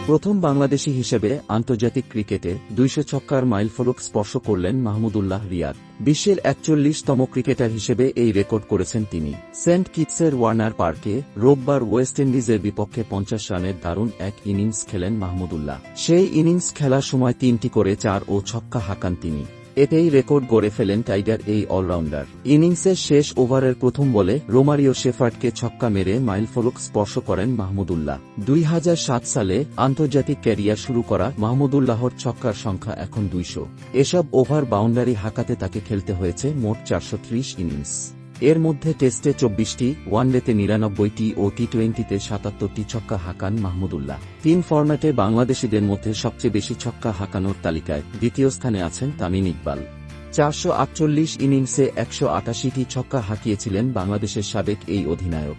প্রথম বাংলাদেশী হিসেবে আন্তর্জাতিক ক্রিকেটে ২০০ ছক্কার মাইলফলক স্পর্শ করলেন মাহমুদুল্লাহ রিয়াদ। বিশ্বের ৪১তম ক্রিকেটার হিসেবে এই রেকর্ড করেছেন তিনি। সেন্ট কিটসের ওয়ার্নার পার্কে রোববার ওয়েস্ট ইন্ডিজের বিপক্ষে ৫০ রানের দারুণ এক ইনিংস খেলেন মাহমুদুল্লাহ। সেই ইনিংস খেলার সময় ৩টি করে ৪ ও ছক্কা হাঁকান তিনি। এতেই রেকর্ড গড়ে ফেলেন টাইগার এই অলরাউন্ডার। ইনিংসের শেষ ওভারের প্রথম বলে রোমারিও শেফার্ডকে ছক্কা মেরে মাইলফলক স্পর্শ করেন মাহমুদুল্লাহ। ২০০৭ সালে আন্তর্জাতিক ক্যারিয়ার শুরু করা মাহমুদুল্লাহর ছক্কার সংখ্যা এখন ২০০। এসব ওভার বাউন্ডারি হাঁকাতে তাকে খেলতে হয়েছে মোট ৪৩০ ইনিংস। এর মধ্যে টেস্টে ২৪টি, ওয়ানডেতে ৯৯টি ও টি-২০তে ৭৭টি ছক্কা হাঁকান মাহমুদুল্লাহ। ৩ ফরম্যাটে বাংলাদেশিদের মধ্যে সবচেয়ে বেশি ছক্কা হাঁকানোর তালিকায় দ্বিতীয় স্থানে আছেন তামিম ইকবাল। ৪৪৮ ইনিংসে ১৮৮টি ছক্কা হাঁকিয়েছিলেন বাংলাদেশের সাবেক এই অধিনায়ক।